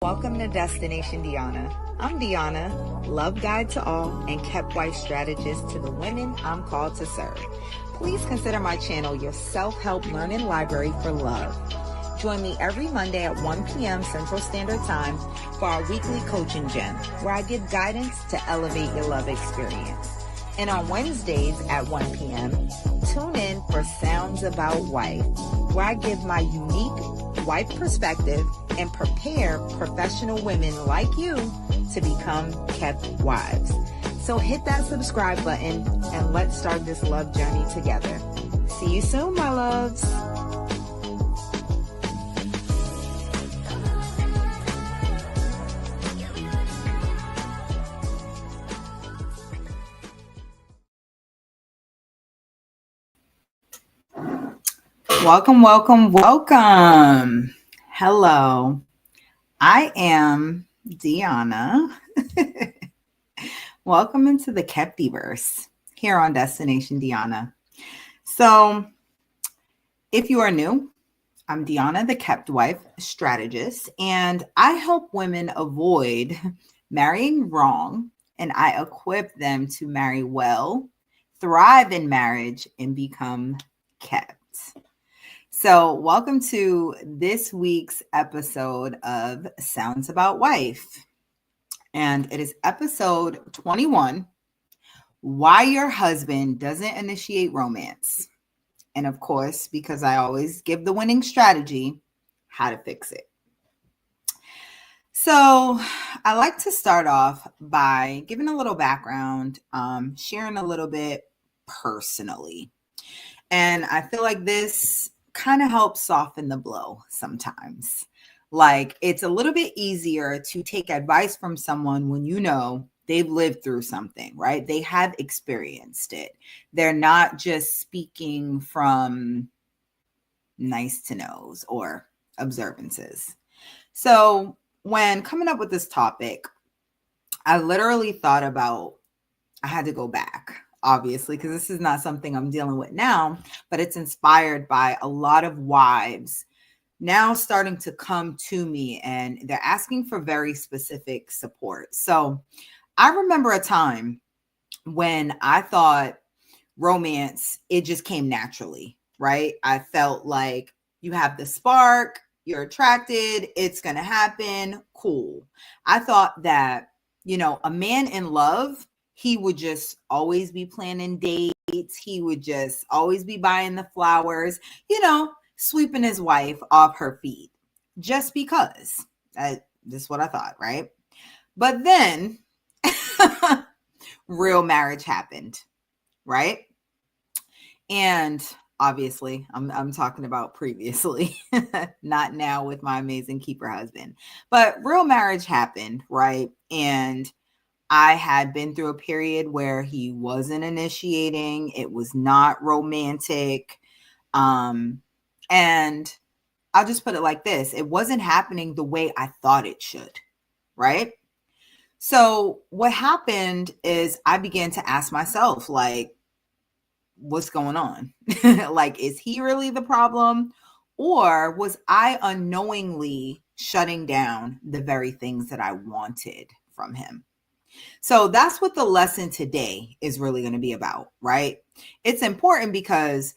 Welcome to Destination Deanna. I'm Deanna, love guide to all and kept wife strategist to the women I'm called to serve. Please consider my channel your self-help learning library for love. Join me every Monday at 1 p.m. Central Standard Time for our weekly coaching gem, where I give guidance to elevate your love experience. And on Wednesdays at 1 p.m., tune in for Sounds About Wife, where I give my unique wife perspective and prepare professional women like you to become kept wives. So hit that subscribe button and let's start this love journey together. See you soon, my loves. Welcome, welcome, welcome. Hello. I am Deanna. Welcome into the Keptiverse here on Destination Deanna. So, if you are new, I'm Deanna, the kept wife strategist, and I help women avoid marrying wrong, and I equip them to marry well, thrive in marriage, and become kept. So, welcome to this week's episode of Sounds About Wife. And it is episode 21, Why Your Husband Doesn't Initiate Romance. And of course, because I always give the winning strategy, how to fix it. So, I like to start off by giving a little background, sharing a little bit personally. And I feel like this kind of helps soften the blow sometimes. Like, it's a little bit easier to take advice from someone when you know they've lived through something, right? They have experienced it. They're not just speaking from nice to knows or observances. So when coming up with this topic, I literally thought about, I had to go back, obviously, because this is not something I'm dealing with now, but it's inspired by a lot of wives now starting to come to me and they're asking for very specific support. So I remember a time when I thought romance, it just came naturally, right? I felt like you have the spark, you're attracted, it's going to happen. Cool. I thought that, a man in love, he would just always be planning dates. He would just always be buying the flowers, sweeping his wife off her feet just because. This is what I thought, right? But then real marriage happened, right? And obviously, I'm talking about previously, not now with my amazing keeper husband, but real marriage happened, right? And I had been through a period where he wasn't initiating. It was not romantic. And I'll just put it like this. It wasn't happening the way I thought it should, right? So what happened is I began to ask myself, like, what's going on? Like, is he really the problem? Or was I unknowingly shutting down the very things that I wanted from him? So that's what the lesson today is really going to be about, right? It's important because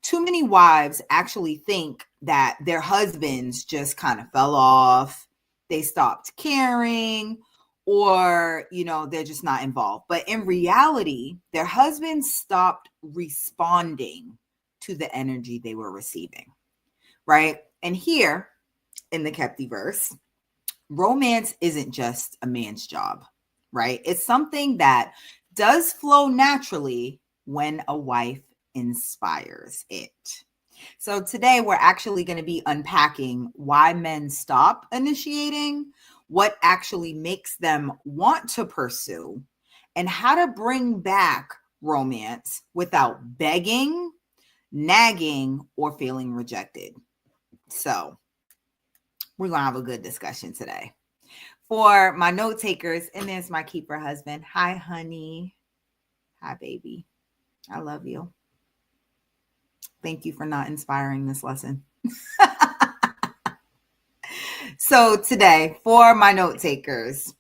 too many wives actually think that their husbands just kind of fell off, they stopped caring, or, they're just not involved. But in reality, their husbands stopped responding to the energy they were receiving, right? And here in the Keptiverse, romance isn't just a man's job, right? It's something that does flow naturally when a wife inspires it. So today we're actually going to be unpacking why men stop initiating, what actually makes them want to pursue, and how to bring back romance without begging, nagging, or feeling rejected. So we're going to have a good discussion today. For my note takers, and there's my keeper husband. Hi, honey. Hi, baby. I love you. Thank you for not inspiring this lesson. So today, for my note takers,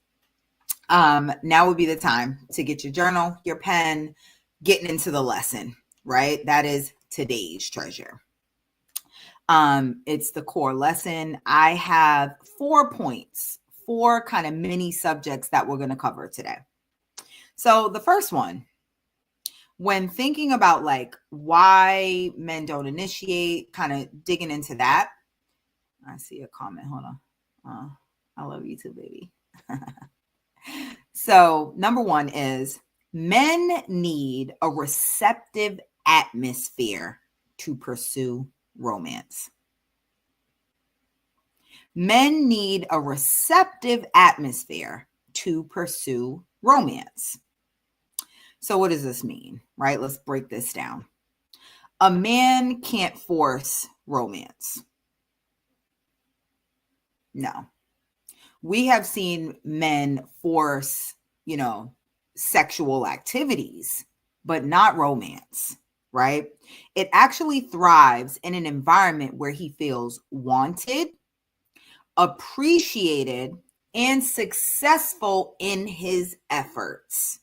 now would be the time to get your journal, your pen, getting into the lesson, right? That is today's treasure. It's the core lesson. I have 4 points, 4 kind of mini subjects that we're going to cover today. So the first one, when thinking about like why men don't initiate, kind of digging into that. I see a comment. Hold on. I love you too, baby. So number 1 is men need a receptive atmosphere to pursue romance. Men need a receptive atmosphere to pursue romance. So what does this mean, right? Let's break this down. A man can't force romance. No. We have seen men force, sexual activities, but not romance, right? It actually thrives in an environment where he feels wanted, appreciated, and successful in his efforts,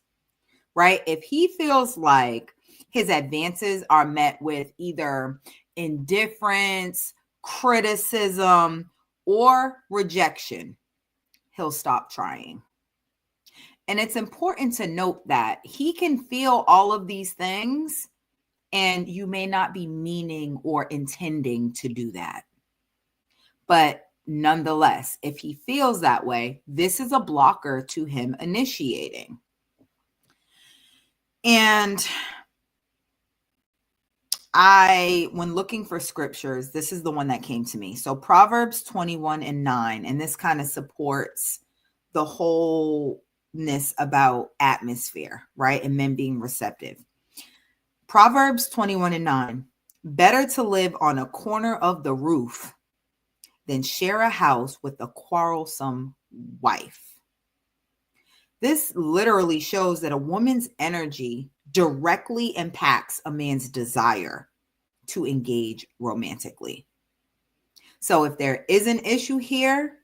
right? If he feels like his advances are met with either indifference, criticism, or rejection, he'll stop trying. And it's important to note that he can feel all of these things, and you may not be meaning or intending to do that. But nonetheless, if he feels that way, this is a blocker to him initiating. And when looking for scriptures, this is the one that came to me. So Proverbs 21:9, and this kind of supports the wholeness about atmosphere, right? And men being receptive. Proverbs 21:9, better to live on a corner of the roof than share a house with a quarrelsome wife. This literally shows that a woman's energy directly impacts a man's desire to engage romantically. So if there is an issue here,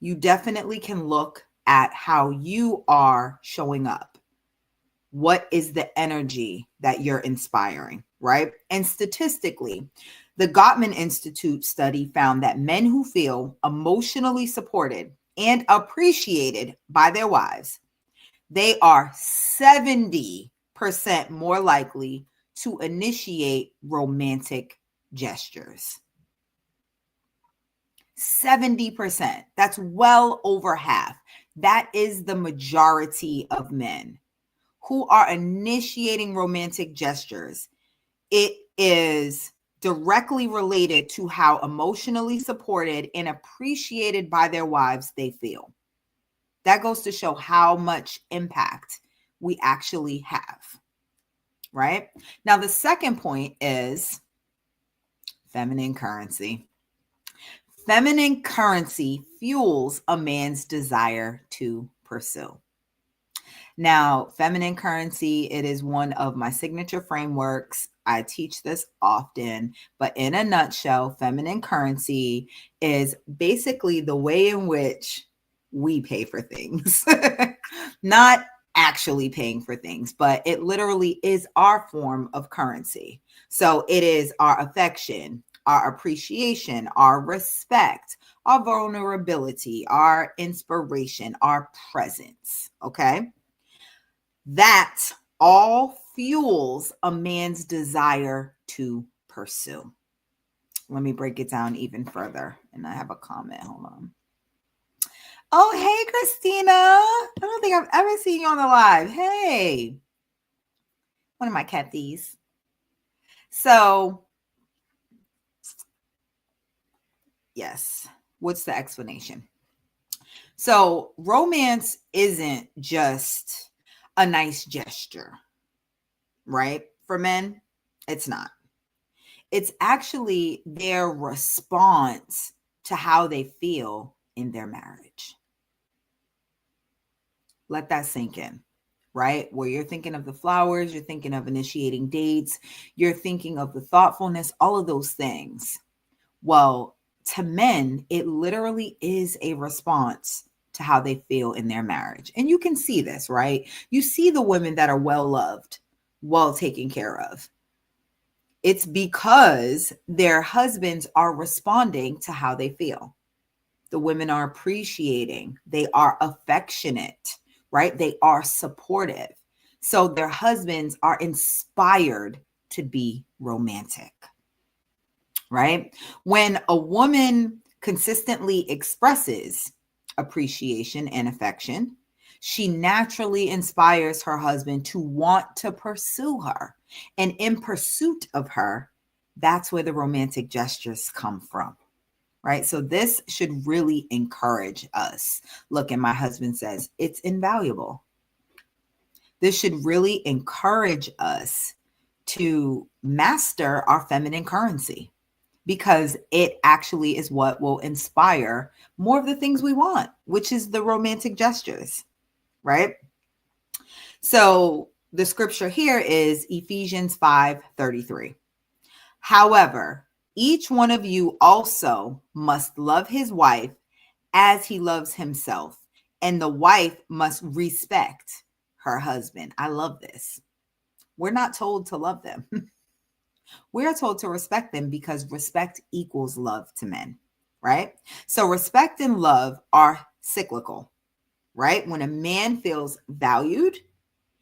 you definitely can look at how you are showing up. What is the energy that you're inspiring, right? And statistically, the Gottman Institute study found that men who feel emotionally supported and appreciated by their wives, they are 70% more likely to initiate romantic gestures. 70%. That's well over half. That is the majority of men who are initiating romantic gestures. It is directly related to how emotionally supported and appreciated by their wives they feel. That goes to show how much impact we actually have, right? Now, the second point is feminine currency. Feminine currency fuels a man's desire to pursue. Now, feminine currency, it is one of my signature frameworks. I teach this often, but in a nutshell, feminine currency is basically the way in which we pay for things, not actually paying for things, but it literally is our form of currency. So it is our affection, our appreciation, our respect, our vulnerability, our inspiration, our presence. Okay. That all fuels a man's desire to pursue. Let me break it down even further. And I have a comment. Hold on. Oh, hey, Christina. I don't think I've ever seen you on the live. Hey. One of my catties. So, yes. What's the explanation? So, romance isn't just a nice gesture, right? For men, it's not. It's actually their response to how they feel in their marriage. Let that sink in, right? Where you're thinking of the flowers, you're thinking of initiating dates, you're thinking of the thoughtfulness, all of those things. Well, To men, it literally is a response to how they feel in their marriage. And you can see this, right? You see the women that are well loved, well taken care of. It's because their husbands are responding to how they feel. The women are appreciating, they are affectionate, right? They are supportive. So their husbands are inspired to be romantic, right? When a woman consistently expresses appreciation and affection, she naturally inspires her husband to want to pursue her. And in pursuit of her, that's where the romantic gestures come from, right? So this should really encourage us. Look, and my husband says it's invaluable. This should really encourage us to master our feminine currency, because it actually is what will inspire more of the things we want, which is the romantic gestures, right? So the scripture here is Ephesians 5:33. However, each one of you also must love his wife as he loves himself, and the wife must respect her husband. I love this. We're not told to love them. We're told to respect them, because respect equals love to men, right? So respect and love are cyclical, right? When a man feels valued,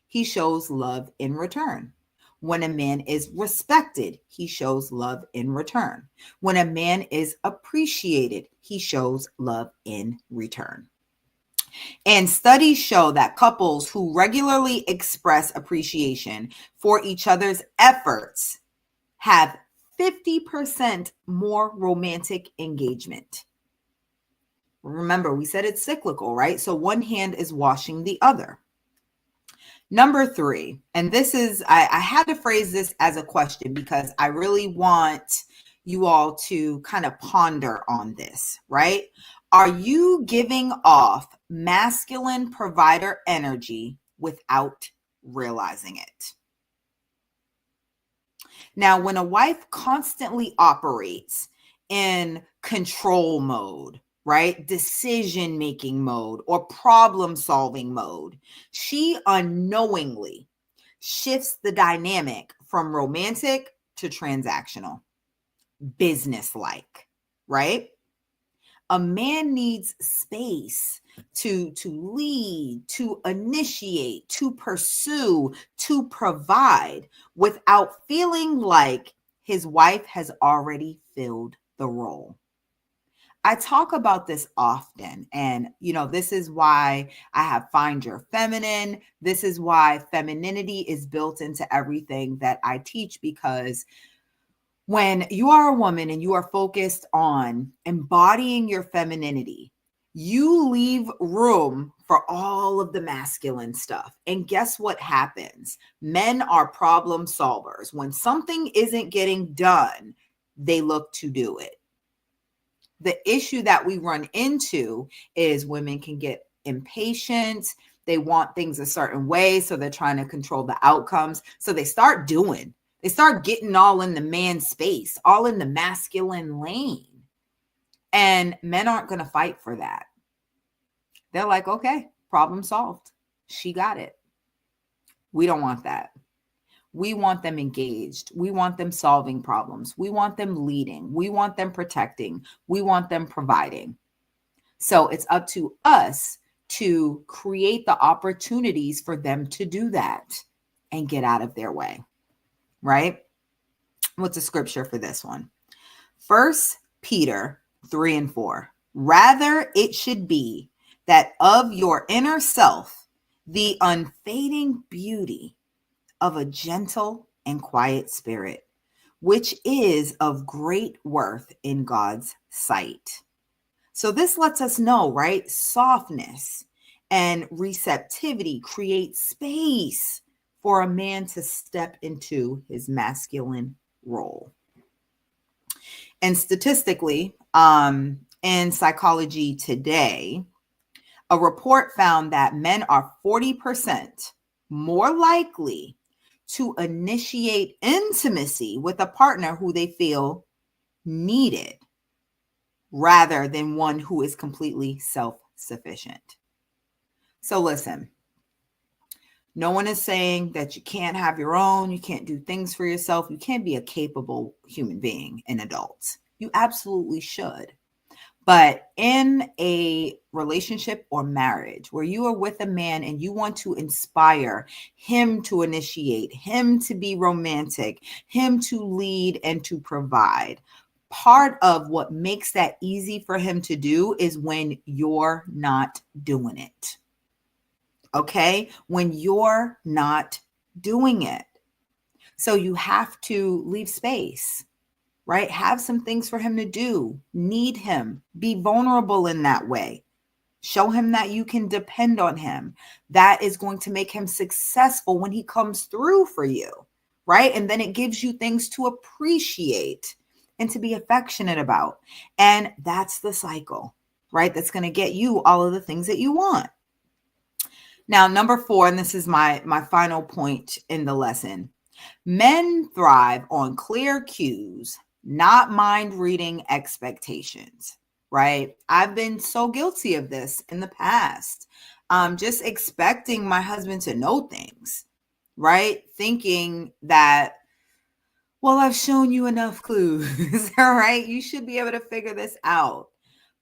he shows love in return. When a man is respected, he shows love in return. When a man is appreciated, he shows love in return. And studies show that couples who regularly express appreciation for each other's efforts have 50% more romantic engagement. Remember, we said it's cyclical, right? So one hand is washing the other. Number 3, and this is, I had to phrase this as a question because I really want you all to kind of ponder on this, right? Are you giving off masculine provider energy without realizing it? Now, when a wife constantly operates in control mode, right, decision-making mode, or problem-solving mode, she unknowingly shifts the dynamic from romantic to transactional, business-like, right? A man needs space to lead, to initiate, to pursue, to provide, without feeling like his wife has already filled the role. I talk about this often, and this is why I have Find Your Feminine. This is why femininity is built into everything that I teach, because when you are a woman and you are focused on embodying your femininity, you leave room for all of the masculine stuff. And guess what happens? Men are problem solvers. When something isn't getting done, they look to do it. The issue that we run into is women can get impatient. They want things a certain way, so they're trying to control the outcomes. So they start getting all in the man space, all in the masculine lane. And men aren't going to fight for that. They're like, okay, problem solved. She got it. We don't want that. We want them engaged. We want them solving problems. We want them leading. We want them protecting. We want them providing. So it's up to us to create the opportunities for them to do that and get out of their way, right? What's the scripture for this one? 1 Peter 3:4. Rather, it should be that of your inner self, the unfading beauty of a gentle and quiet spirit, which is of great worth in God's sight. So this lets us know, right? Softness and receptivity create space for a man to step into his masculine role. And statistically, in Psychology Today, a report found that men are 40% more likely to initiate intimacy with a partner who they feel needed. rather than one who is completely self-sufficient. So listen, no one is saying that you can't have your own, you can't do things for yourself, you can't be a capable human being, an adult. You absolutely should. But in a relationship or marriage where you are with a man and you want to inspire him to initiate, him to be romantic, him to lead and to provide, part of what makes that easy for him to do is when you're not doing it. Okay? When you're not doing it. So you have to leave space, right? Have some things for him to do. Need him. Be vulnerable in that way. Show him that you can depend on him. That is going to make him successful when he comes through for you, right? And then it gives you things to appreciate and to be affectionate about. And that's the cycle, right? That's going to get you all of the things that you want. Now, number 4, and this is my final point in the lesson. Men thrive on clear cues, not mind reading expectations, right? I've been so guilty of this in the past. Just expecting my husband to know things, right? Thinking that, well, I've shown you enough clues, all right? You should be able to figure this out.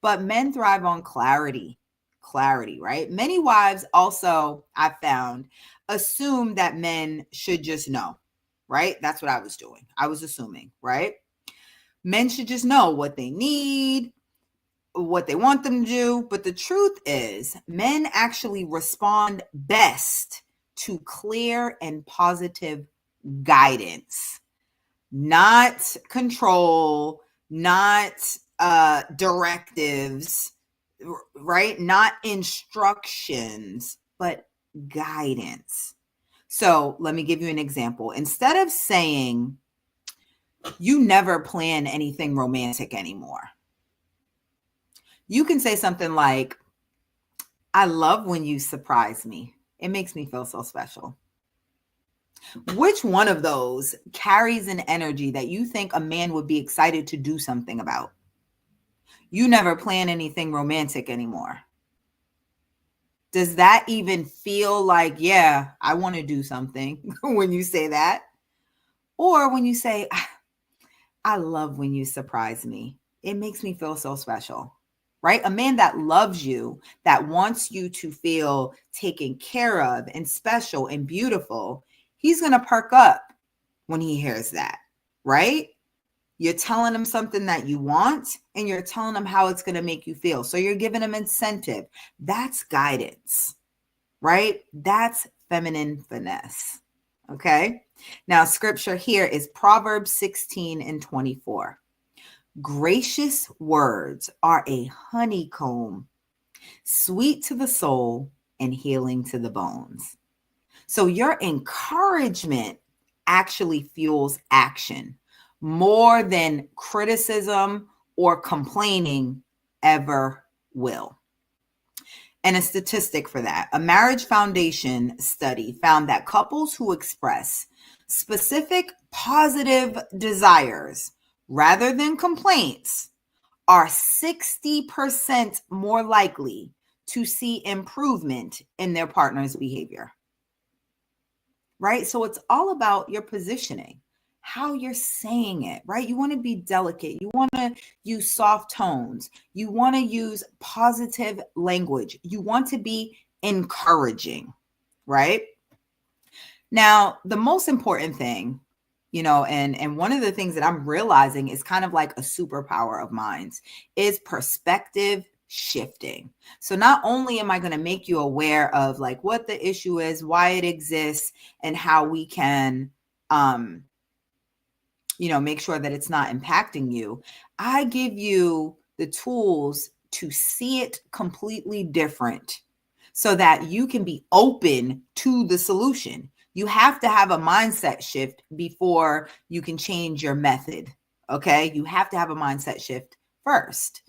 But men thrive on clarity, right? Many wives also, I found, assume that men should just know, right? That's what I was doing. I was assuming, right? Men should just know what they need, what they want them to do. But the truth is, men actually respond best to clear and positive guidance, not control, not directives, right? Not instructions, but guidance. So let me give you an example. Instead of saying, you never plan anything romantic anymore, you can say something like, I love when you surprise me. It makes me feel so special. Which one of those carries an energy that you think a man would be excited to do something about? You never plan anything romantic anymore. Does that even feel like, yeah, I want to do something when you say that? Or when you say, I love when you surprise me. It makes me feel so special, right? A man that loves you, that wants you to feel taken care of and special and beautiful, he's going to perk up when he hears that, right? You're telling him something that you want and you're telling him how it's going to make you feel. So you're giving him incentive. That's guidance, right? That's feminine finesse. Okay. Now, scripture here is Proverbs 16:24. Gracious words are a honeycomb, sweet to the soul and healing to the bones. So your encouragement actually fuels action more than criticism or complaining ever will. And a statistic for that, a Marriage Foundation study found that couples who express specific positive desires rather than complaints are 60% more likely to see improvement in their partner's behavior. Right? So it's all about your positioning, how you're saying it, right? You want to be delicate. You want to use soft tones. You want to use positive language. You want to be encouraging, right? Now, the most important thing, and one of the things that I'm realizing is kind of like a superpower of mine is perspective shifting. So not only am I going to make you aware of like what the issue is, why it exists, and how we can, make sure that it's not impacting you, I give you the tools to see it completely different so that you can be open to the solution. You have to have a mindset shift before you can change your method. Okay. You have to have a mindset shift first.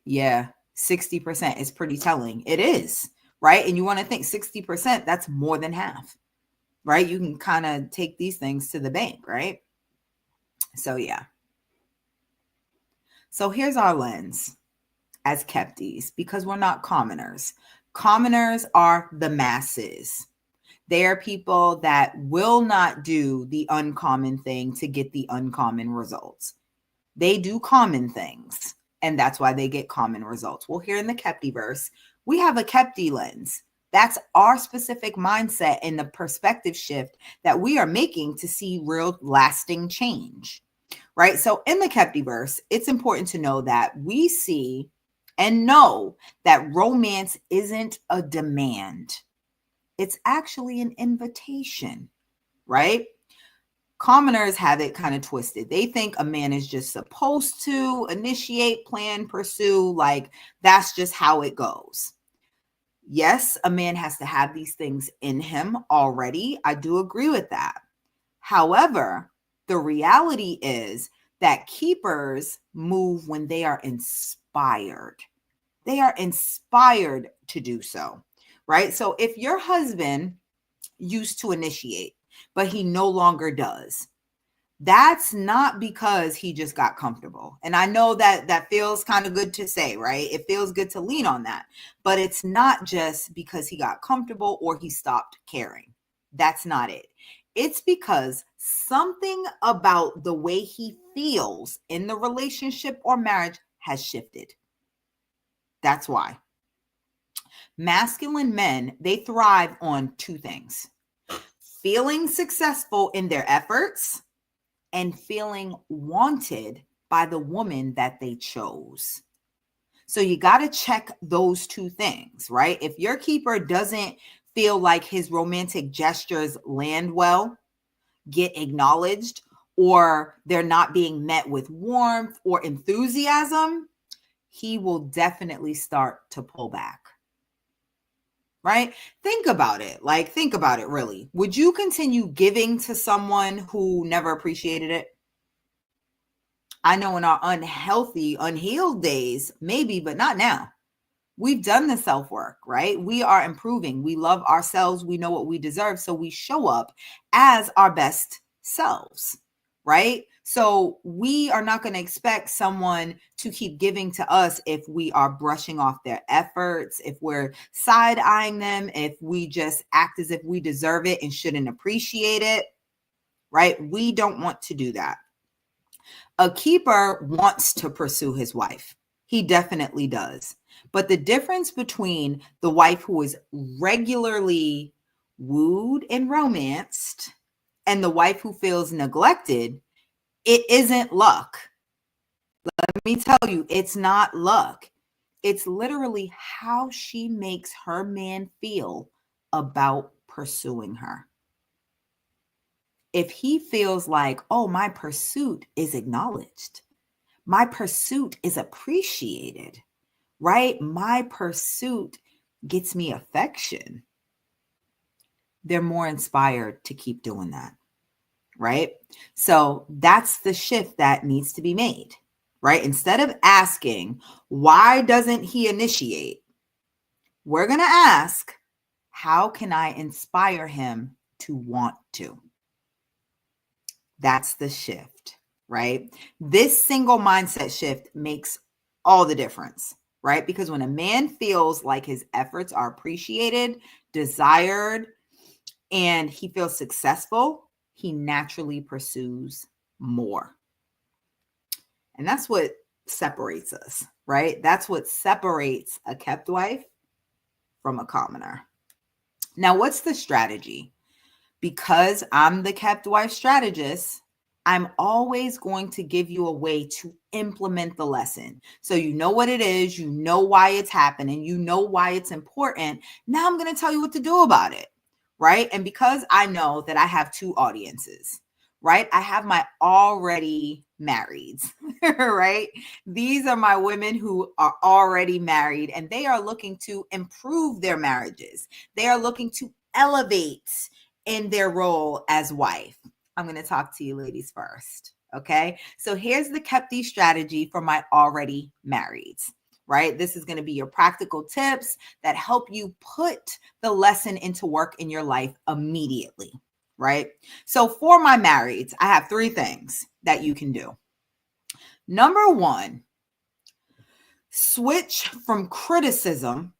Yeah. 60% is pretty telling. It is, right? And you want to think 60%, that's more than half, right? You can kind of take these things to the bank, right? So, yeah. So here's our lens as Kepties, because we're not commoners. Commoners are the masses. They are people that will not do the uncommon thing to get the uncommon results. They do common things, and that's why they get common results. Well, here in the Keptiverse, we have a Kepti lens. That's our specific mindset and the perspective shift that we are making to see real lasting change, right? So in the Keptiverse, it's important to know that we see and know that romance isn't a demand. It's actually an invitation, right? Commoners have it kind of twisted. They think a man is just supposed to initiate, plan, pursue, like that's just how it goes. Yes, a man has to have these things in him already. I do agree with that. However, the reality is that keepers move when they are inspired. They are inspired to do so, right? So if your husband used to initiate, but he no longer does, that's not because he just got comfortable. And I know that that feels kind of good to say, right? It feels good to lean on that, but it's not just because he got comfortable or he stopped caring. That's not it. It's because something about the way he feels in the relationship or marriage has shifted. That's why. Masculine men, they thrive on two things: feeling successful in their efforts and feeling wanted by the woman that they chose. So you got to check those two things, right? If your keeper doesn't feel like his romantic gestures land well, get acknowledged, or they're not being met with warmth or enthusiasm, he will definitely start to pull back. Right? Think about it. Like, think about it really. Would you continue giving to someone who never appreciated it? I know in our unhealthy, unhealed days, maybe, but not now. We've done the self work, right? We are improving. We love ourselves. We know what we deserve. So we show up as our best selves, right? So we are not going to expect someone to keep giving to us if we are brushing off their efforts, if we're side eyeing them, if we just act as if we deserve it and shouldn't appreciate it, right? We don't want to do that. A keeper wants to pursue his wife. He definitely does. But the difference between the wife who is regularly wooed and romanced and the wife who feels neglected, it isn't luck. Let me tell you, it's not luck. It's literally how she makes her man feel about pursuing her. If he feels like, oh, my pursuit is acknowledged, my pursuit is appreciated, right? My pursuit gets me affection, they're more inspired to keep doing that, right? So that's the shift that needs to be made, right? Instead of asking, why doesn't he initiate? We're going to ask, how can I inspire him to want to? That's the shift, right? This single mindset shift makes all the difference, right? Because when a man feels like his efforts are appreciated, desired, and he feels successful, he naturally pursues more. And that's what separates us, right? That's what separates a kept wife from a commoner. Now, what's the strategy? Because I'm the kept wife strategist, I'm always going to give you a way to implement the lesson. So you know what it is, you know why it's happening, you know why it's important. Now I'm going to tell you what to do about it, right? And because I know that I have two audiences, right? I have my already marrieds, right? These are my women who are already married and they are looking to improve their marriages. They are looking to elevate in their role as wife. I'm going to talk to you ladies first. Okay. So here's the Kepti strategy for my already marrieds, right? This is going to be your practical tips that help you put the lesson into work in your life immediately, right? So for my marrieds, I have three things that you can do. Number one, Switch from criticism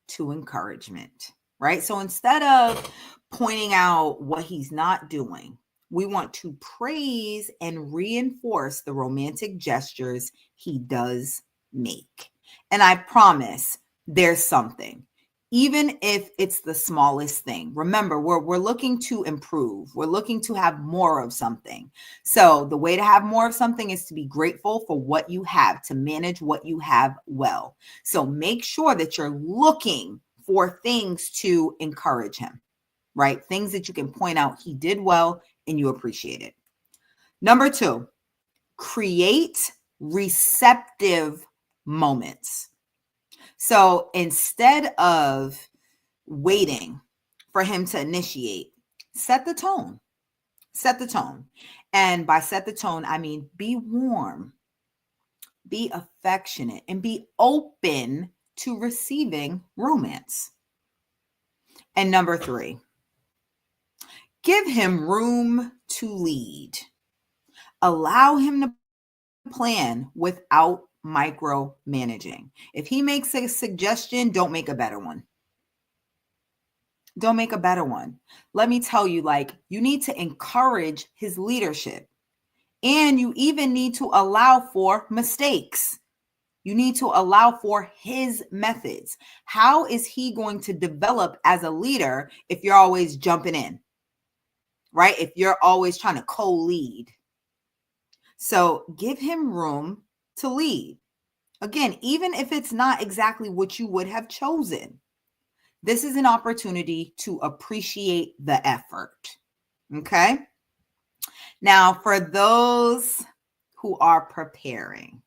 to encouragement, right? So instead of pointing out what he's not doing, we want to praise and reinforce the romantic gestures he does make. And I promise there's something, even if it's the smallest thing. Remember, we're looking to improve. We're looking to have more of something. So the way to have more of something is to be grateful for what you have, to manage what you have well. So make sure that you're looking for things to encourage him, right? Things that you can point out he did well and you appreciate it. Number 2, create receptive moments. So instead of waiting for him to initiate, set the tone. Set the tone. And by set the tone, I mean be warm, be affectionate, and be open to receiving romance. And number 3, give him room to lead. Allow him to plan without micromanaging. If he makes a suggestion, don't make a better one. Don't make a better one. Let me tell you, you need to encourage his leadership. And you even need to allow for mistakes. You need to allow for his methods. How is he going to develop as a leader if you're always jumping in, right? If you're always trying to co-lead. So give him room to lead. Again, even if it's not exactly what you would have chosen, this is an opportunity to appreciate the effort. Okay. Now, for those who are preparing,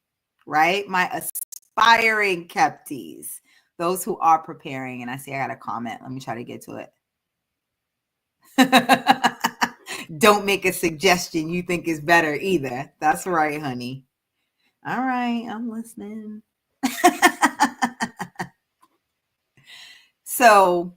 right? My aspiring Kepties, those who are preparing, and I see I got a comment. Let me try to get to it. Don't make a suggestion you think is better either. That's right, honey. All right, I'm listening. So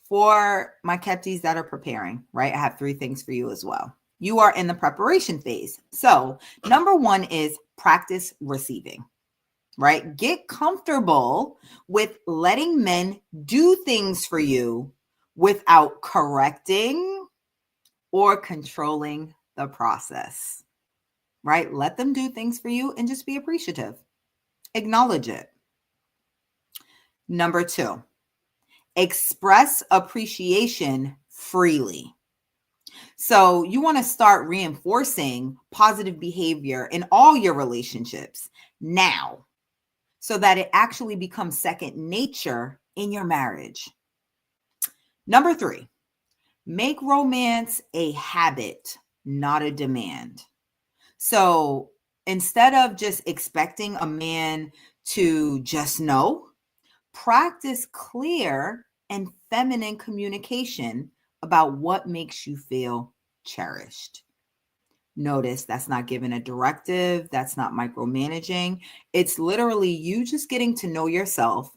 for my Kepties that are preparing, right? I have 3 things for you as well. You are in the preparation phase. So number 1 is practice receiving, right? Get comfortable with letting men do things for you without correcting or controlling the process, right? Let them do things for you and just be appreciative. Acknowledge it. Number 2, express appreciation freely. So you want to start reinforcing positive behavior in all your relationships now, so that it actually becomes second nature in your marriage. Number 3, make romance a habit, not a demand. So instead of just expecting a man to just know, practice clear and feminine communication about what makes you feel cherished. Notice that's not giving a directive. That's not micromanaging. It's literally you just getting to know yourself,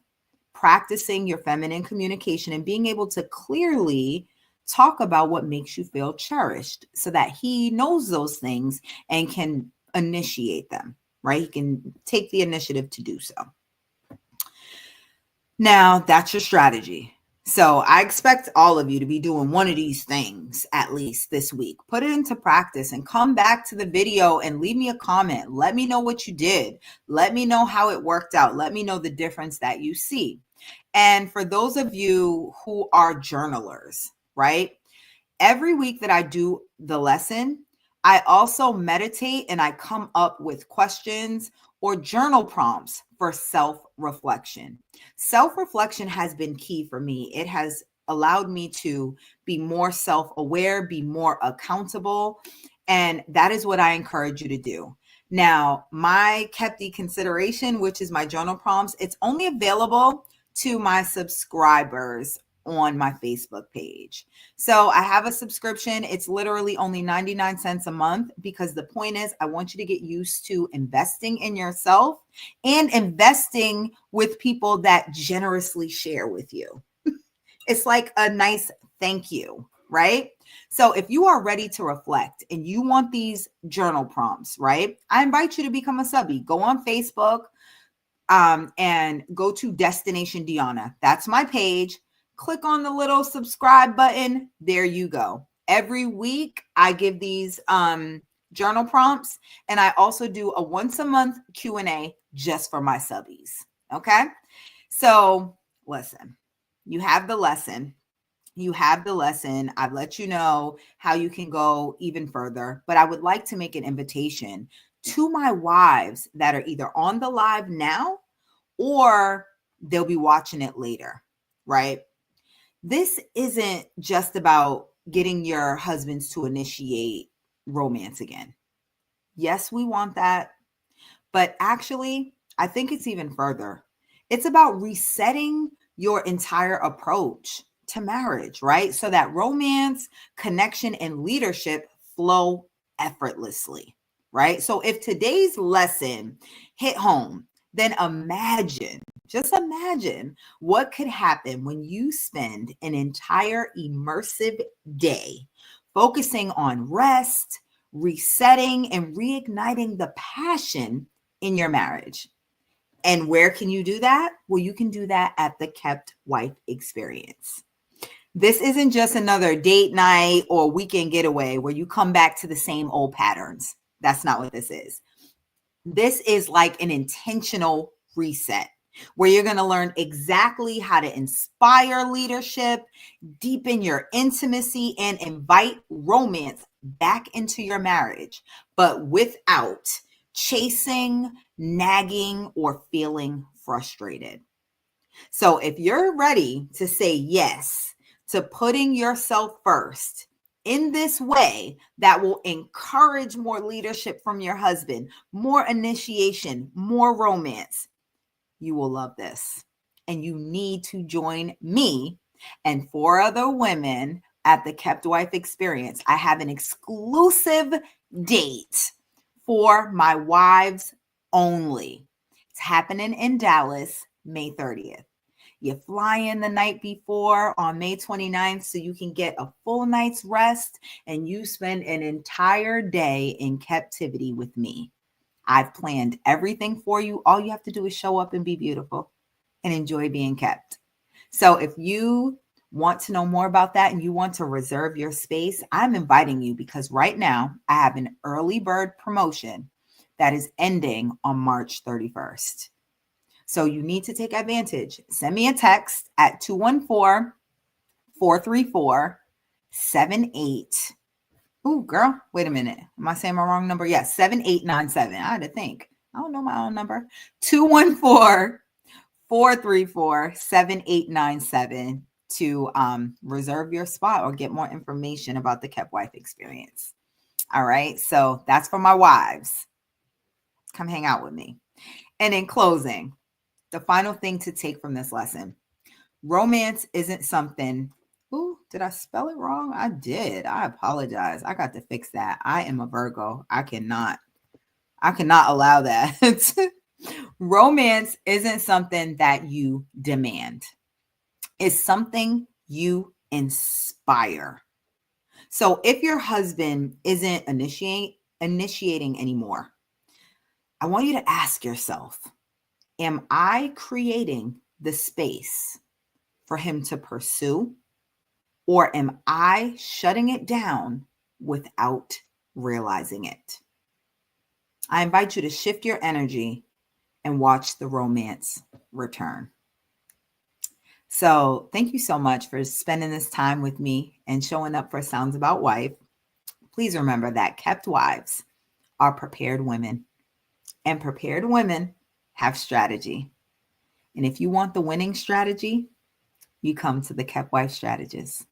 practicing your feminine communication, and being able to clearly talk about what makes you feel cherished so that he knows those things and can initiate them, right? He can take the initiative to do so. Now, that's your strategy. So I expect all of you to be doing one of these things at least this week. Put it into practice and come back to the video and leave me a comment. Let me know what you did. Let me know how it worked out. Let me know the difference that you see. And for those of you who are journalers, right? Every week that I do the lesson, I also meditate and I come up with questions or journal prompts for self-reflection. Self-reflection has been key for me. It has allowed me to be more self-aware, be more accountable, and that is what I encourage you to do. Now, my Kepti consideration, which is my journal prompts, it's only available to my subscribers on my Facebook page. So I have a subscription. It's literally only 99 cents a month because the point is I want you to get used to investing in yourself and investing with people that generously share with you. It's like a nice thank you, right? So if you are ready to reflect and you want these journal prompts, right? I invite you to become a subby. Go on Facebook, and go to Destination Deanna. That's my page. Click on the little subscribe button. There you go. Every week I give these journal prompts, and I also do a once a month Q&A just for my subbies. Okay. So listen, you have the lesson. You have the lesson. I've let you know how you can go even further, but I would like to make an invitation to my wives that are either on the live now or they'll be watching it later, right? This isn't just about getting your husbands to initiate romance again. Yes, we want that. But actually, I think it's even further. It's about resetting your entire approach to marriage, right? So that romance, connection, and leadership flow effortlessly, right? So if today's lesson hit home, then just imagine what could happen when you spend an entire immersive day focusing on rest, resetting, and reigniting the passion in your marriage. And where can you do that? Well, you can do that at the Kept Wife Experience. This isn't just another date night or weekend getaway where you come back to the same old patterns. That's not what this is. This is like an intentional reset where you're going to learn exactly how to inspire leadership, deepen your intimacy, and invite romance back into your marriage, but without chasing, nagging, or feeling frustrated. So if you're ready to say yes to putting yourself first in this way that will encourage more leadership from your husband, more initiation, more romance, you will love this. And you need to join me and 4 other women at the Kept Wife Experience. I have an exclusive date for my wives only. It's happening in Dallas, May 30th. You fly in the night before on May 29th so you can get a full night's rest and you spend an entire day in captivity with me. I've planned everything for you. All you have to do is show up and be beautiful and enjoy being kept. So if you want to know more about that and you want to reserve your space, I'm inviting you because right now I have an early bird promotion that is ending on March 31st. So you need to take advantage. Send me a text at 214-434-78. Oh, girl, wait a minute. Am I saying my wrong number? Yes, 7897. I had to think. I don't know my own number. 214-434-7897 to reserve your spot or get more information about the Kept Wife Experience. All right, so that's for my wives. Come hang out with me. And in closing, the final thing to take from this lesson, romance isn't something. Ooh, did I spell it wrong? I did. I apologize. I got to fix that. I am a Virgo. I cannot allow that. Romance isn't something that you demand. It's something you inspire. So if your husband isn't initiating anymore, I want you to ask yourself, am I creating the space for him to pursue? Or am I shutting it down without realizing it? I invite you to shift your energy and watch the romance return. So thank you so much for spending this time with me and showing up for Sounds About Wife. Please remember that kept wives are prepared women, and prepared women have strategy. And if you want the winning strategy, you come to the Kept Wife Strategist.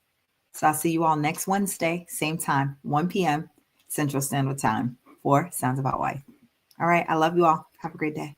So I'll see you all next Wednesday, same time, 1 p.m. Central Standard Time for Sounds About Wife. All right. I love you all. Have a great day.